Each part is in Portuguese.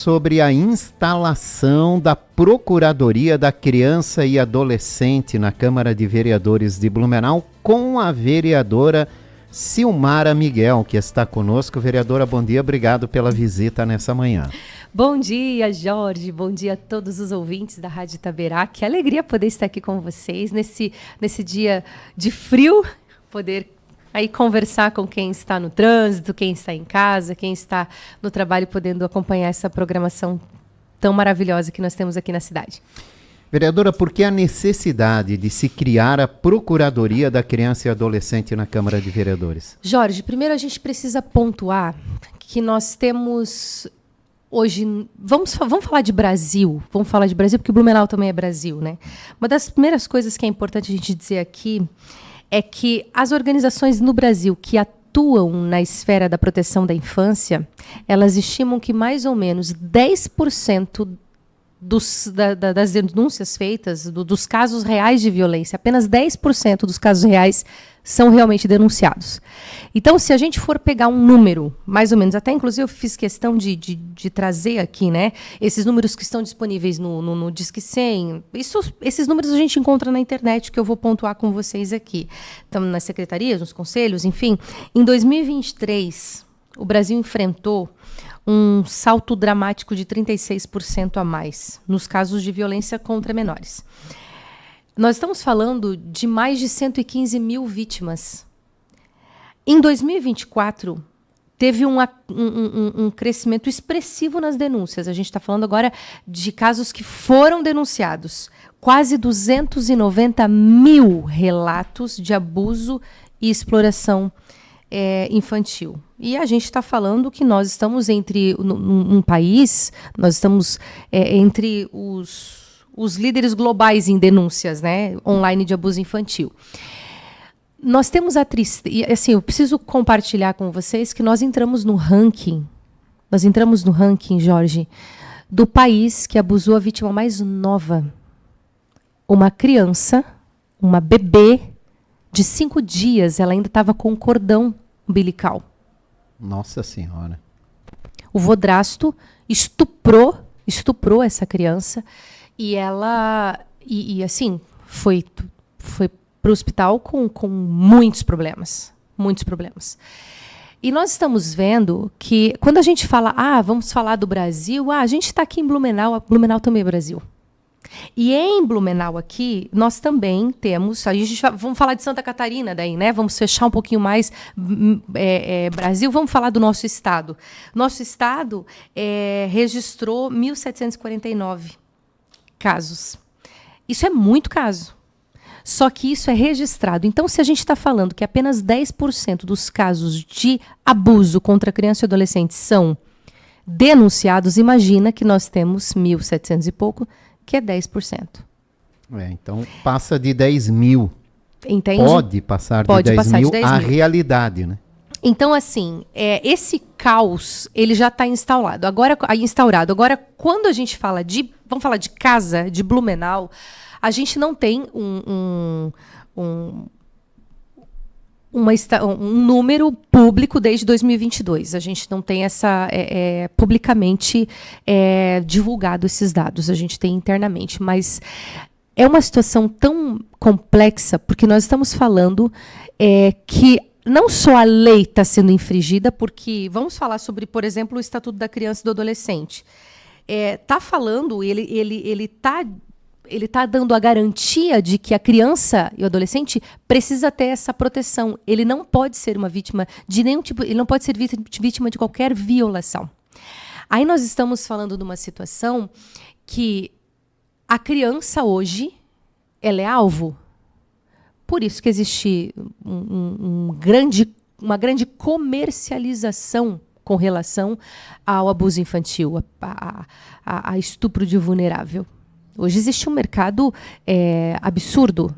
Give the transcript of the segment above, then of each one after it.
Sobre a instalação da Procuradoria da Criança e Adolescente na Câmara de Vereadores de Blumenau com a vereadora Silmara Miguel, que está conosco. Vereadora, bom dia, obrigado pela visita nessa manhã. Bom dia, Jorge, bom dia a todos os ouvintes da Rádio Itaberá. Que alegria poder estar aqui com vocês nesse dia de frio, poder aí conversar com quem está no trânsito, quem está em casa, quem está no trabalho, podendo acompanhar essa programação tão maravilhosa que nós temos aqui na cidade. Vereadora, por que a necessidade de se criar a Procuradoria da Criança e Adolescente na Câmara de Vereadores? Jorge, primeiro a gente precisa pontuar que nós temos hoje, vamos falar de Brasil, porque Blumenau também é Brasil, né? Uma das primeiras coisas que é importante a gente dizer aqui é que as organizações no Brasil que atuam na esfera da proteção da infância, elas estimam que mais ou menos 10% das denúncias feitas, dos casos reais de violência, apenas 10% dos casos reais são realmente denunciados. Então, se a gente for pegar um número, mais ou menos, até inclusive eu fiz questão de trazer aqui, né, esses números que estão disponíveis no Disque 100, esses números a gente encontra na internet, que eu vou pontuar com vocês aqui. Então, nas secretarias, nos conselhos, enfim. Em 2023, o Brasil enfrentou um salto dramático de 36% a mais nos casos de violência contra menores. Nós estamos falando de mais de 115 mil vítimas. Em 2024, teve um crescimento expressivo nas denúncias. A gente está falando agora de casos que foram denunciados. Quase 290 mil relatos de abuso e exploração infantil. E a gente está falando que nós estamos um país, nós estamos entre os líderes globais em denúncias, né, online de abuso infantil. Nós temos e assim, eu preciso compartilhar com vocês que nós entramos no ranking, Jorge, do país que abusou a vítima mais nova. Uma criança, uma bebê de 5 dias, ela ainda estava com um cordão umbilical. Nossa Senhora. O vodrasto estuprou essa criança e ela, assim, foi para o hospital com muitos problemas. E nós estamos vendo que, quando a gente fala, vamos falar do Brasil, a gente está aqui em Blumenau, Blumenau também é Brasil. E em Blumenau aqui, nós também temos, vamos falar de Santa Catarina daí, né? Vamos fechar um pouquinho mais Brasil, vamos falar do nosso estado. Nosso estado registrou 1.749 casos. Isso é muito caso. Só que isso é registrado. Então, se a gente está falando que apenas 10% dos casos de abuso contra criança e adolescente são denunciados, imagina que nós temos 1.700 e pouco, que é 10%. Então, passa de 10 mil. Entende? Pode passar de 10 mil a realidade, né? Então, assim, esse caos, ele já está instaurado. Agora, quando a gente fala vamos falar de casa, de Blumenau, a gente não tem um número público desde 2022. A gente não tem publicamente divulgado esses dados. A gente tem internamente. Mas é uma situação tão complexa, porque nós estamos falando que não só a lei está sendo infringida, porque vamos falar sobre, por exemplo, o Estatuto da Criança e do Adolescente. Está falando, ele está dando a garantia de que a criança e o adolescente precisa ter essa proteção. Ele não pode ser uma vítima de nenhum tipo, ele não pode ser vítima de qualquer violação. Aí nós estamos falando de uma situação que a criança hoje, ela é alvo. Por isso que existe uma grande comercialização com relação ao abuso infantil, a estupro de vulnerável. Hoje existe um mercado absurdo.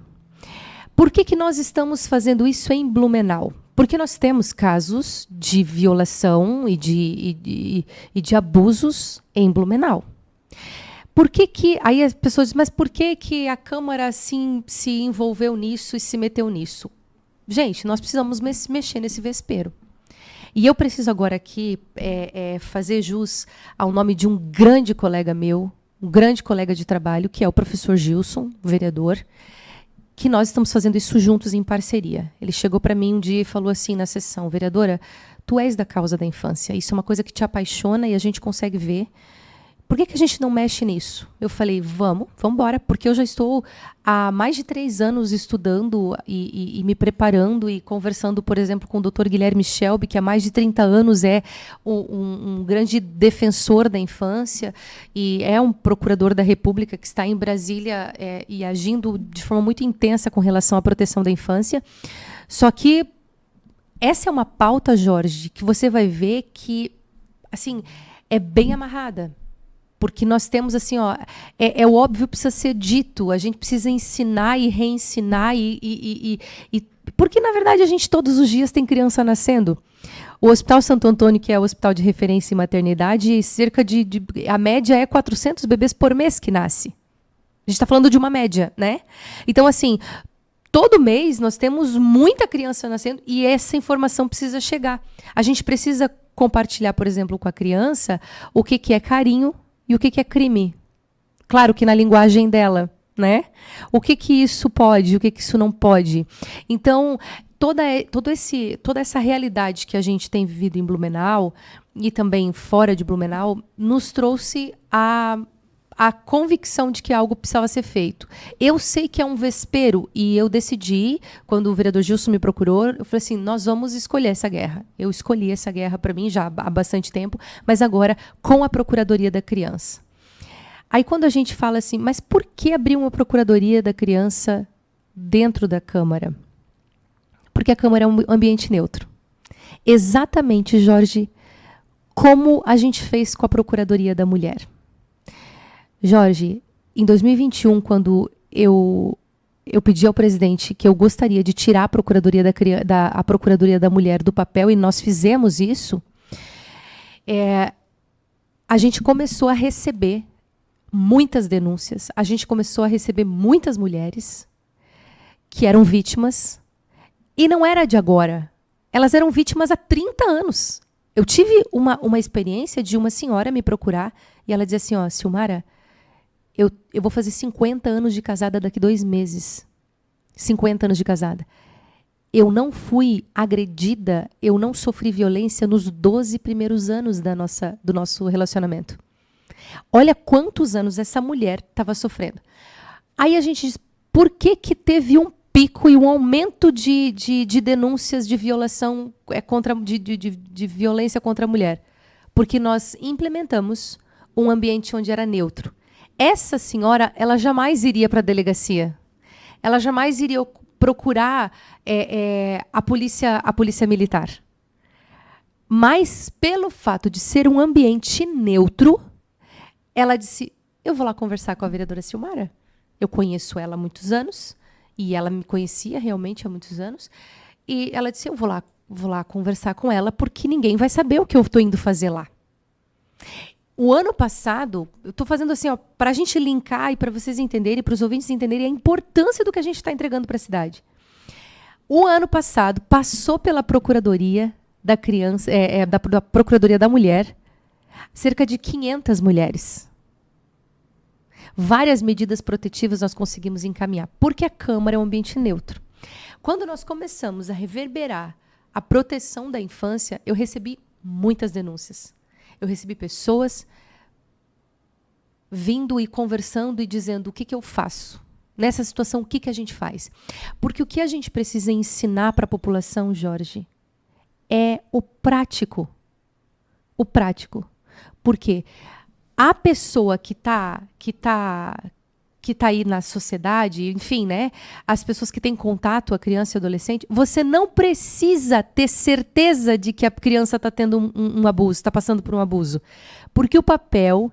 Por que nós estamos fazendo isso em Blumenau? Porque nós temos casos de violação e de abusos em Blumenau. Aí as pessoas dizem, mas por que a Câmara assim, se envolveu nisso e se meteu nisso? Gente, nós precisamos mexer nesse vespeiro. E eu preciso agora aqui fazer jus ao nome de um grande colega meu, um grande colega de trabalho, que é o professor Gilson, vereador, que nós estamos fazendo isso juntos em parceria. Ele chegou para mim um dia e falou assim na sessão: vereadora, tu és da causa da infância, isso é uma coisa que te apaixona e a gente consegue ver. Por que a gente não mexe nisso? Eu falei, vamos embora, porque eu já estou há mais de 3 anos estudando e me preparando e conversando, por exemplo, com o Dr. Guilherme Shelby, que há mais de 30 anos é um grande defensor da infância e é um procurador da República que está em Brasília e agindo de forma muito intensa com relação à proteção da infância. Só que essa é uma pauta, Jorge, que você vai ver que assim, é bem amarrada. Porque nós temos, assim, o óbvio precisa ser dito, a gente precisa ensinar e reensinar, porque, na verdade, a gente todos os dias tem criança nascendo. O Hospital Santo Antônio, que é o hospital de referência em maternidade, a média é 400 bebês por mês que nasce. A gente está falando de uma média, né? Então, assim, todo mês nós temos muita criança nascendo e essa informação precisa chegar. A gente precisa compartilhar, por exemplo, com a criança o que é carinho, e o que é crime? Claro que na linguagem dela, né? O que isso pode, o que isso não pode. Então, toda essa realidade que a gente tem vivido em Blumenau e também fora de Blumenau nos trouxe a convicção de que algo precisava ser feito. Eu sei que é um vespeiro e eu decidi, quando o vereador Gilson me procurou, eu falei assim, nós vamos escolher essa guerra. Eu escolhi essa guerra para mim já há bastante tempo, mas agora com a Procuradoria da Criança. Aí quando a gente fala assim, mas por que abrir uma Procuradoria da Criança dentro da Câmara? Porque a Câmara é um ambiente neutro. Exatamente, Jorge, como a gente fez com a Procuradoria da Mulher. Jorge, em 2021, quando eu pedi ao presidente que eu gostaria de tirar a Procuradoria da Mulher do papel, e nós fizemos isso, a gente começou a receber muitas denúncias, a gente começou a receber muitas mulheres que eram vítimas, e não era de agora, elas eram vítimas há 30 anos. Eu tive uma experiência de uma senhora me procurar, e ela dizia assim, Silmara, eu vou fazer 50 anos de casada daqui 2 meses. 50 anos de casada. Eu não fui agredida, eu não sofri violência nos 12 primeiros anos do nosso relacionamento. Olha quantos anos essa mulher estava sofrendo. Aí a gente diz, por que teve um pico e um aumento de denúncias de violação de violência contra a mulher? Porque nós implementamos um ambiente onde era neutro. Essa senhora, ela jamais iria para a delegacia. Ela jamais iria procurar a polícia militar. Mas, pelo fato de ser um ambiente neutro, ela disse, eu vou lá conversar com a vereadora Silmara. Eu conheço ela há muitos anos, e ela me conhecia realmente há muitos anos. E ela disse, eu vou lá conversar com ela, porque ninguém vai saber o que eu estou indo fazer lá. O ano passado, eu estou fazendo assim, para a gente linkar e para vocês entenderem, para os ouvintes entenderem a importância do que a gente está entregando para a cidade. O ano passado, passou pela Procuradoria da Criança, da Procuradoria da Mulher, cerca de 500 mulheres. Várias medidas protetivas nós conseguimos encaminhar, porque a Câmara é um ambiente neutro. Quando nós começamos a reverberar a proteção da infância, eu recebi muitas denúncias. Eu recebi pessoas vindo e conversando e dizendo o que eu faço. Nessa situação, o que a gente faz? Porque o que a gente precisa ensinar para a população, Jorge, é o prático. O prático. Porque a pessoa que tá aí na sociedade, enfim, né? As pessoas que têm contato, a criança e adolescente, você não precisa ter certeza de que a criança está tendo um abuso, está passando por um abuso. Porque o papel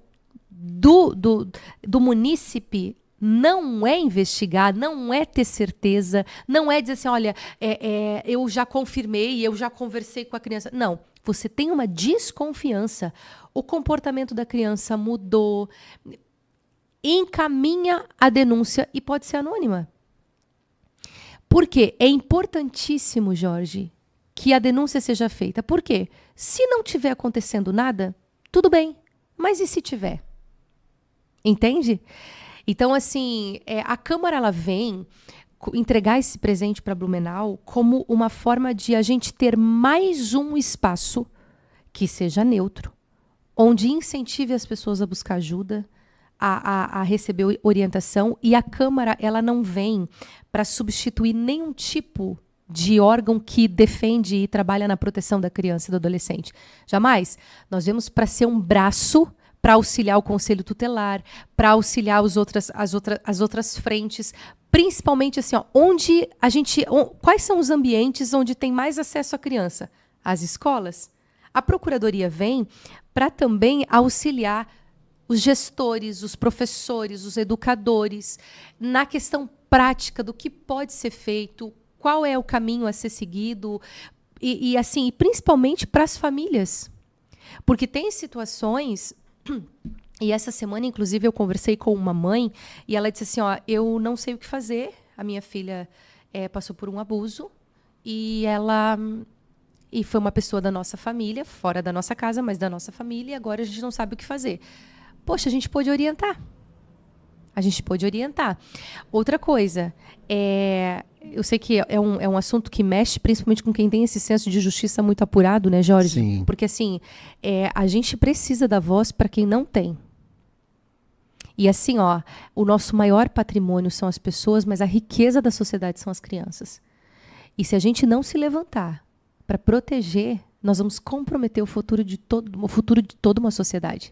do munícipe não é investigar, não é ter certeza, não é dizer assim, olha, eu já confirmei, eu já conversei com a criança. Não, você tem uma desconfiança. O comportamento da criança mudou, encaminha a denúncia e pode ser anônima. Por quê? É importantíssimo, Jorge, que a denúncia seja feita. Por quê? Se não tiver acontecendo nada, tudo bem. Mas e se tiver? Entende? Então, assim, a Câmara ela vem entregar esse presente para Blumenau como uma forma de a gente ter mais um espaço que seja neutro, onde incentive as pessoas a buscar ajuda, a receber orientação, e a Câmara ela não vem para substituir nenhum tipo de órgão que defende e trabalha na proteção da criança e do adolescente. Jamais. Nós vemos para ser um braço para auxiliar o Conselho Tutelar, para auxiliar as outras frentes, principalmente assim, quais são os ambientes onde tem mais acesso à criança? As escolas. A Procuradoria vem para também auxiliar os gestores, os professores, os educadores, na questão prática do que pode ser feito, qual é o caminho a ser seguido, e principalmente para as famílias. Porque tem situações, e essa semana, inclusive, eu conversei com uma mãe, e ela disse assim, eu não sei o que fazer, a minha filha passou por um abuso, e foi uma pessoa da nossa família, fora da nossa casa, mas da nossa família, e agora a gente não sabe o que fazer. Poxa, a gente pôde orientar. Outra coisa, eu sei que é um assunto que mexe principalmente com quem tem esse senso de justiça muito apurado, né, Jorge? Sim. Porque, assim, a gente precisa dar voz para quem não tem. E, assim, o nosso maior patrimônio são as pessoas, mas a riqueza da sociedade são as crianças. E se a gente não se levantar para proteger, nós vamos comprometer o futuro de toda uma sociedade.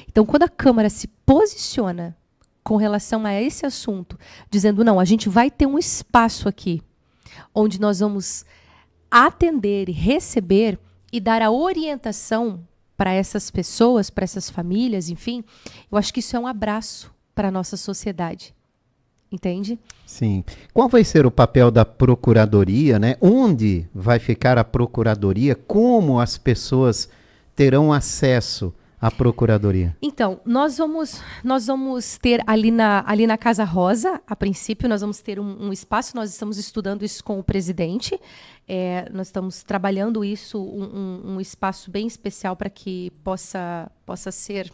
Então, quando a Câmara se posiciona com relação a esse assunto, dizendo, não, a gente vai ter um espaço aqui, onde nós vamos atender e receber e dar a orientação para essas pessoas, para essas famílias, enfim, eu acho que isso é um abraço para a nossa sociedade. Entende? Sim. Qual vai ser o papel da Procuradoria, né? Onde vai ficar a Procuradoria? Como as pessoas terão acesso à Procuradoria? Então, nós vamos ter ali na Casa Rosa, a princípio, nós vamos ter um espaço, nós estamos estudando isso com o presidente, nós estamos trabalhando isso, um espaço bem especial para que possa ser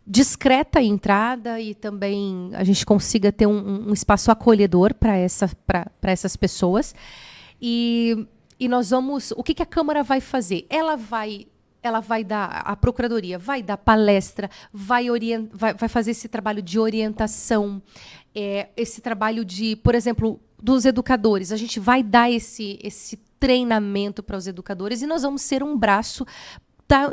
discreta a entrada e também a gente consiga ter um espaço acolhedor para essas pessoas. E nós vamos... O que a Câmara vai fazer? Ela vai dar... A Procuradoria vai dar palestra, vai fazer esse trabalho de orientação, esse trabalho de, por exemplo, dos educadores. A gente vai dar esse treinamento para os educadores e nós vamos ser um braço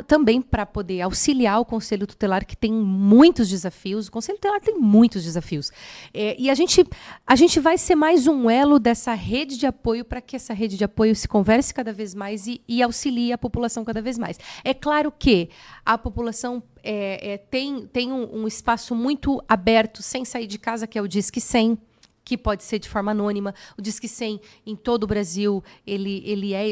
também para poder auxiliar o Conselho Tutelar, que tem muitos desafios. O Conselho Tutelar tem muitos desafios. E a gente vai ser mais um elo dessa rede de apoio para que essa rede de apoio se converse cada vez mais e auxilie a população cada vez mais. É claro que a população tem um espaço muito aberto, sem sair de casa, que é o Disque 100, que pode ser de forma anônima. O Disque 100, em todo o Brasil, ele é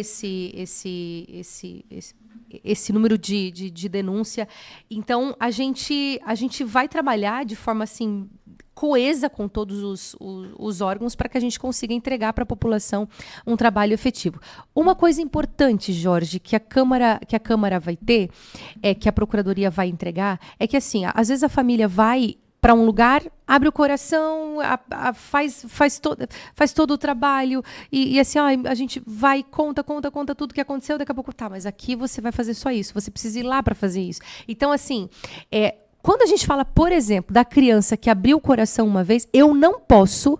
esse número de denúncia. Então, a gente vai trabalhar de forma assim, coesa com todos os órgãos para que a gente consiga entregar para a população um trabalho efetivo. Uma coisa importante, Jorge, que a Câmara vai ter, que a Procuradoria vai entregar, é que, assim, às vezes a família vai para um lugar, abre o coração, faz todo o trabalho, e assim, a gente vai, conta tudo que aconteceu, daqui a pouco, mas aqui você vai fazer só isso, você precisa ir lá para fazer isso. Então, assim, quando a gente fala, por exemplo, da criança que abriu o coração uma vez, eu não posso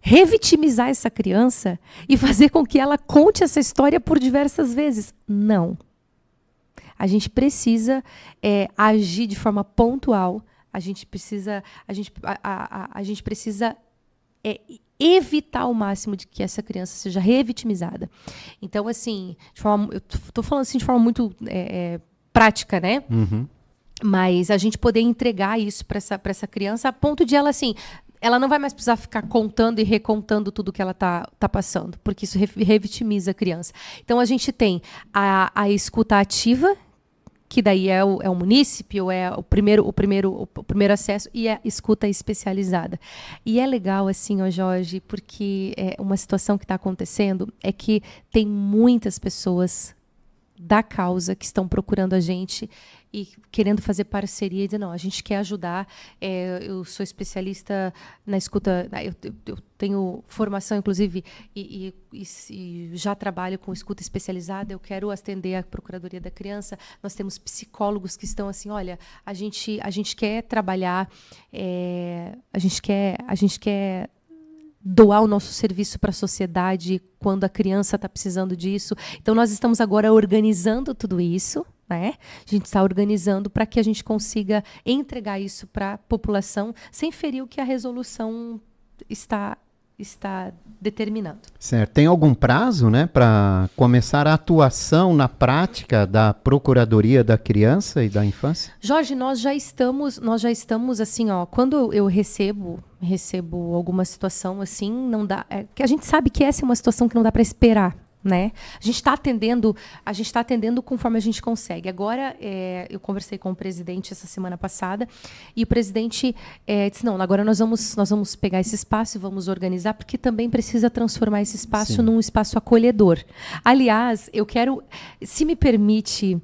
revitimizar essa criança e fazer com que ela conte essa história por diversas vezes. Não. A gente precisa agir de forma pontual. A gente precisa evitar ao máximo de que essa criança seja revitimizada. Então, assim, eu estou falando assim de forma muito prática, né? Uhum. Mas a gente poder entregar isso para essa criança a ponto de ela, assim, ela não vai mais precisar ficar contando e recontando tudo que ela tá passando, porque isso revitimiza a criança. Então, a gente tem a escuta ativa, que daí é o munícipe, é o primeiro acesso, e a escuta especializada. E é legal, assim, ó, Jorge, porque uma situação que está acontecendo é que tem muitas pessoas da causa que estão procurando a gente e querendo fazer parceria e dizer, não, a gente quer ajudar, eu sou especialista na escuta, eu tenho formação, inclusive, e já trabalho com escuta especializada, eu quero atender a Procuradoria da Criança, nós temos psicólogos que estão assim, olha, a gente quer trabalhar, a gente quer doar o nosso serviço para a sociedade quando a criança está precisando disso. Então, nós estamos agora organizando tudo isso, né? A gente está organizando para que a gente consiga entregar isso para a população sem ferir o que a resolução está determinando. Certo. Tem algum prazo, né, para começar a atuação na prática da Procuradoria da Criança e da Infância? Jorge, nós já estamos assim, ó, quando eu recebo alguma situação assim, não dá, que a gente sabe que essa é uma situação que não dá para esperar, né? A gente está atendendo conforme a gente consegue. Agora, eu conversei com o presidente essa semana passada e o presidente disse, não, agora nós vamos pegar esse espaço e vamos organizar, porque também precisa transformar esse espaço Sim. num espaço acolhedor. Aliás, eu quero, se me permite,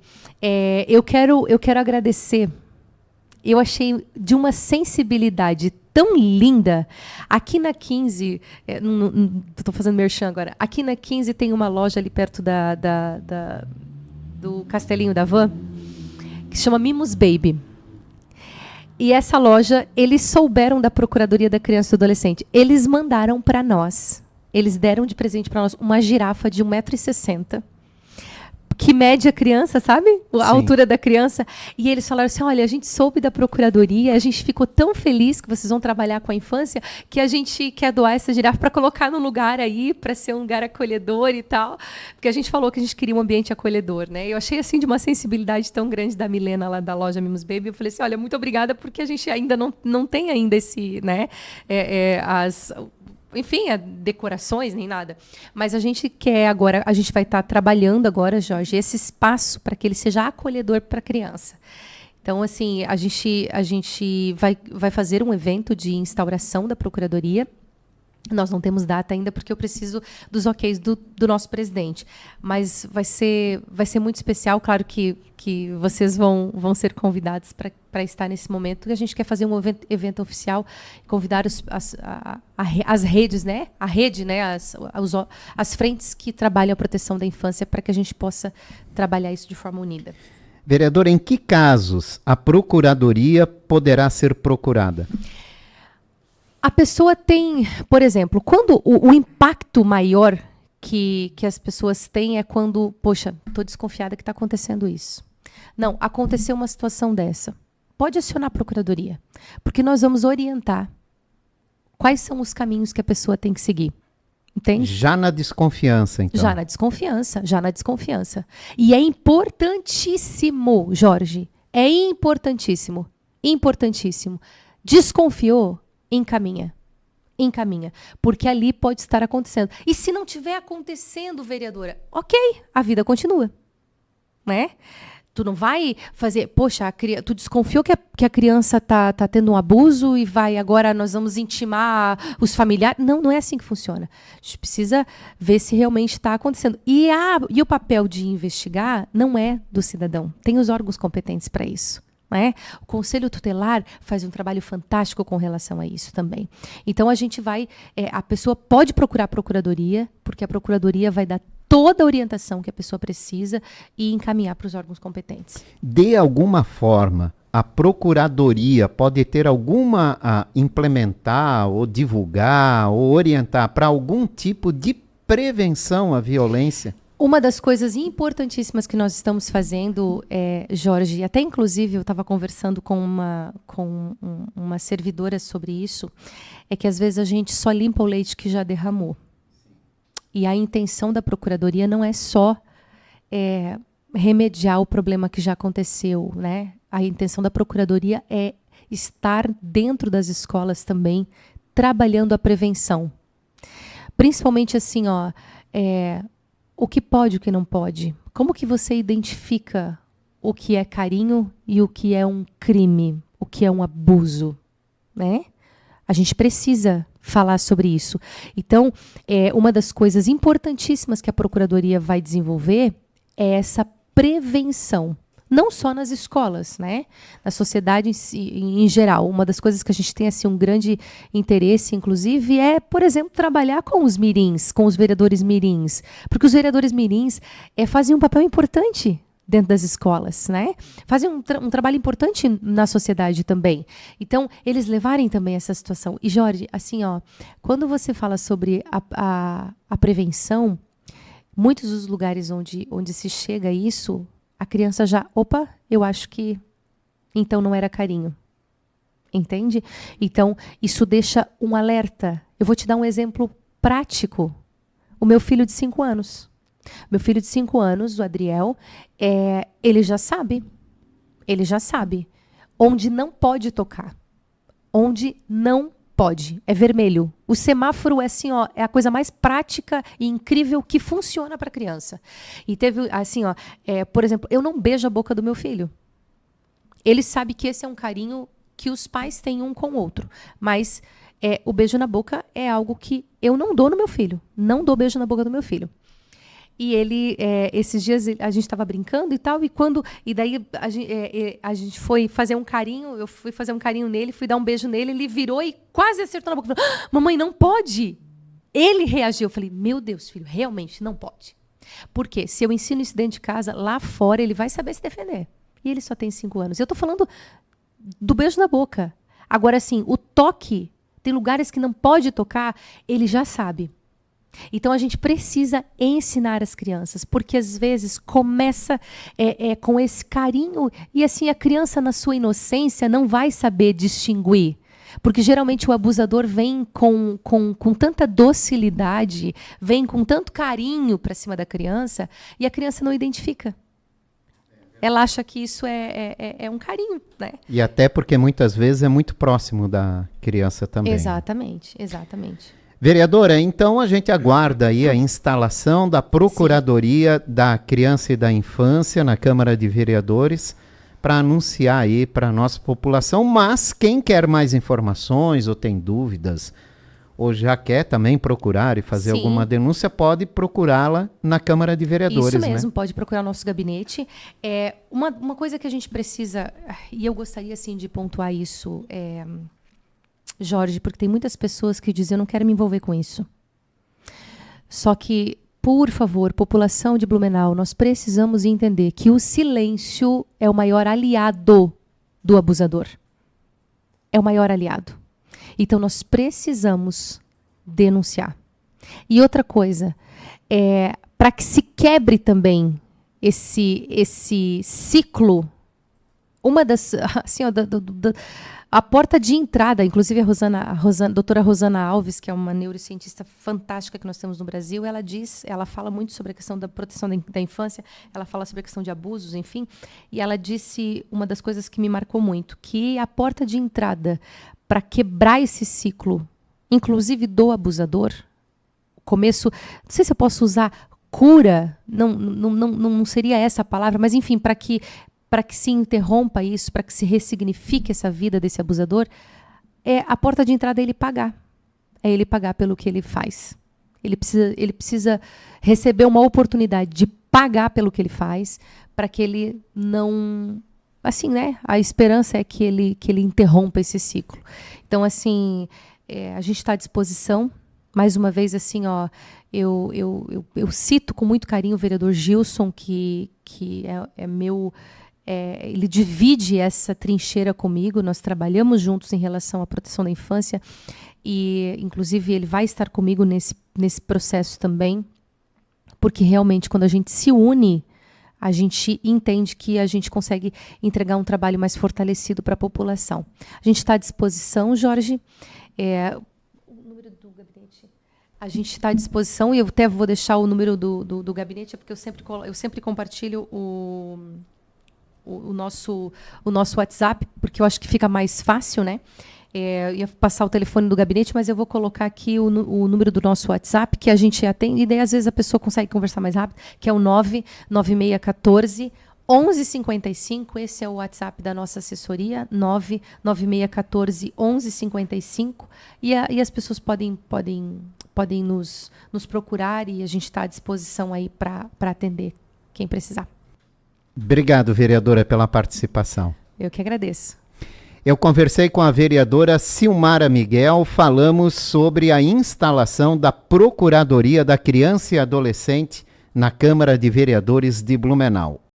eu quero agradecer. Eu achei de uma sensibilidade tão linda. Aqui na 15, estou fazendo merchan agora, aqui na 15 tem uma loja ali perto do Castelinho da Van, que se chama Mimos Baby. E essa loja, eles souberam da Procuradoria da Criança e do Adolescente. Eles mandaram para nós, eles deram de presente para nós uma girafa de 1,60 m, que mede a criança, sabe? A altura da criança. E eles falaram assim, olha, a gente soube da Procuradoria, a gente ficou tão feliz que vocês vão trabalhar com a infância, que a gente quer doar essa girafa para colocar no lugar aí, para ser um lugar acolhedor e tal. Porque a gente falou que a gente queria um ambiente acolhedor, né? Eu achei, assim, de uma sensibilidade tão grande da Milena, lá da loja Mimos Baby. Eu falei assim, olha, muito obrigada, porque a gente ainda não tem ainda esse, né? Enfim, decorações, nem nada. Mas a gente quer agora, a gente vai estar trabalhando agora, Jorge, esse espaço para que ele seja acolhedor para a criança. Então, assim, a gente vai fazer um evento de instauração da Procuradoria. Nós não temos data ainda, porque eu preciso dos OKs do nosso presidente. Mas vai ser muito especial. Claro que vocês vão ser convidados para estar nesse momento. A gente quer fazer um evento oficial, convidar as redes, né? A rede, né? As frentes que trabalham a proteção da infância, para que a gente possa trabalhar isso de forma unida. Vereador, em que casos a Procuradoria poderá ser procurada? A pessoa tem, por exemplo, quando o impacto maior que as pessoas têm é quando, poxa, estou desconfiada que está acontecendo isso. Não, aconteceu uma situação dessa. Pode acionar a Procuradoria, porque nós vamos orientar quais são os caminhos que a pessoa tem que seguir. Entende? Já na desconfiança, então. Já na desconfiança. E é importantíssimo, Jorge, importantíssimo. Desconfiou? Encaminha, porque ali pode estar acontecendo. E se não estiver acontecendo, vereadora, ok, a vida continua, né? Tu não vai fazer, poxa, tu desconfiou que a criança tá tendo um abuso e agora nós vamos intimar os familiares. Não é assim que funciona. A gente precisa ver se realmente está acontecendo. E o papel de investigar não é do cidadão. Tem os órgãos competentes para isso. Né? O Conselho Tutelar faz um trabalho fantástico com relação a isso também. Então, a gente a pessoa pode procurar a Procuradoria, porque a Procuradoria vai dar toda a orientação que a pessoa precisa e encaminhar para os órgãos competentes. De alguma forma, a Procuradoria pode ter alguma a implementar, ou divulgar, ou orientar para algum tipo de prevenção à violência? Uma das coisas importantíssimas que nós estamos fazendo, Jorge, até inclusive eu estava conversando com uma servidora sobre isso, é que às vezes a gente só limpa o leite que já derramou. E a intenção da Procuradoria não é só remediar o problema que já aconteceu, né? A intenção da Procuradoria é estar dentro das escolas também, trabalhando a prevenção. Principalmente assim, o que pode e o que não pode. Como que você identifica o que é carinho e o que é um crime, o que é um abuso, né? A gente precisa falar sobre isso. Então, uma das coisas importantíssimas que a Procuradoria vai desenvolver é essa prevenção. Não só nas escolas, né? Na sociedade em geral. Uma das coisas que a gente tem assim, um grande interesse, inclusive, é, por exemplo, trabalhar com os mirins, com os vereadores mirins. Porque os vereadores mirins fazem um papel importante dentro das escolas, né? Fazem um trabalho importante na sociedade também. Então, eles levarem também essa situação. E, Jorge, assim, ó, quando você fala sobre a prevenção, muitos dos lugares onde se chega a isso, a criança já, opa, eu acho que então não era carinho. Entende? Então, isso deixa um alerta. Eu vou te dar um exemplo prático. O meu filho de 5 anos. Meu filho de 5 anos, o Adriel, ele já sabe. Ele já sabe. Onde não pode tocar. Onde não pode. É vermelho. O semáforo é assim, ó, é a coisa mais prática e incrível que funciona para a criança. E teve, assim, ó, por exemplo, eu não beijo a boca do meu filho. Ele sabe que esse é um carinho que os pais têm um com o outro. Mas o beijo na boca é algo que eu não dou no meu filho. Não dou beijo na boca do meu filho. E ele, esses dias, a gente estava brincando e tal, e daí a gente foi fazer um carinho, eu fui fazer um carinho nele, fui dar um beijo nele, ele virou e quase acertou na boca. Falou, mamãe, não pode! Ele reagiu. Eu falei, meu Deus, filho, realmente não pode. Por quê? Se eu ensino isso dentro de casa, lá fora ele vai saber se defender. E ele só tem 5 anos. Eu estou falando do beijo na boca. Agora, assim, o toque, tem lugares que não pode tocar, ele já sabe. Então, a gente precisa ensinar as crianças, porque às vezes começa com esse carinho e assim a criança, na sua inocência, não vai saber distinguir. Porque geralmente o abusador vem com tanta docilidade, vem com tanto carinho para cima da criança e a criança não identifica. Ela acha que isso é um carinho, né? E até porque muitas vezes é muito próximo da criança também. Exatamente, exatamente. Vereadora, então a gente aguarda aí a instalação da Procuradoria da Criança e da Infância na Câmara de Vereadores para anunciar aí para a nossa população, mas quem quer mais informações ou tem dúvidas ou já quer também procurar e fazer alguma denúncia, pode procurá-la na Câmara de Vereadores. Isso mesmo, né? Pode procurar o nosso gabinete. Uma coisa que a gente precisa, e eu gostaria assim, de pontuar isso, Jorge, porque tem muitas pessoas que dizem, eu não quero me envolver com isso. Só que, por favor, população de Blumenau, nós precisamos entender que o silêncio é o maior aliado do abusador. É o maior aliado. Então, nós precisamos denunciar. E outra coisa, para que se quebre também esse ciclo, uma das... Assim, ó, a porta de entrada, inclusive a doutora Rosana Alves, que é uma neurocientista fantástica que nós temos no Brasil, ela fala muito sobre a questão da proteção da infância, ela fala sobre a questão de abusos, enfim, e ela disse uma das coisas que me marcou muito, que a porta de entrada para quebrar esse ciclo, inclusive do abusador, começo, não sei se eu posso usar cura, não seria essa a palavra, mas enfim, para que se interrompa isso, para que se ressignifique essa vida desse abusador, a porta de entrada é ele pagar. É ele pagar pelo que ele faz. Ele precisa receber uma oportunidade de pagar pelo que ele faz, para que ele não... Assim, né? A esperança é que ele interrompa esse ciclo. Então, assim, a gente está à disposição. Mais uma vez, assim, ó, eu cito com muito carinho o vereador Gilson, que é meu... ele divide essa trincheira comigo, nós trabalhamos juntos em relação à proteção da infância e, inclusive, ele vai estar comigo nesse processo também, porque realmente, quando a gente se une, a gente entende que a gente consegue entregar um trabalho mais fortalecido para a população. A gente está à disposição, Jorge. O número do gabinete... A gente está à disposição, e eu até vou deixar o número do gabinete, porque eu sempre compartilho o nosso WhatsApp, porque eu acho que fica mais fácil, né? Eu ia passar o telefone do gabinete, mas eu vou colocar aqui o número do nosso WhatsApp, que a gente atende, e daí às vezes a pessoa consegue conversar mais rápido, que é o 99614 1155, esse é o WhatsApp da nossa assessoria, 99614-1155, e as pessoas podem nos procurar e a gente está à disposição aí para atender quem precisar. Obrigado, vereadora, pela participação. Eu que agradeço. Eu conversei com a vereadora Silmara Miguel, falamos sobre a instalação da Procuradoria da Criança e Adolescente na Câmara de Vereadores de Blumenau.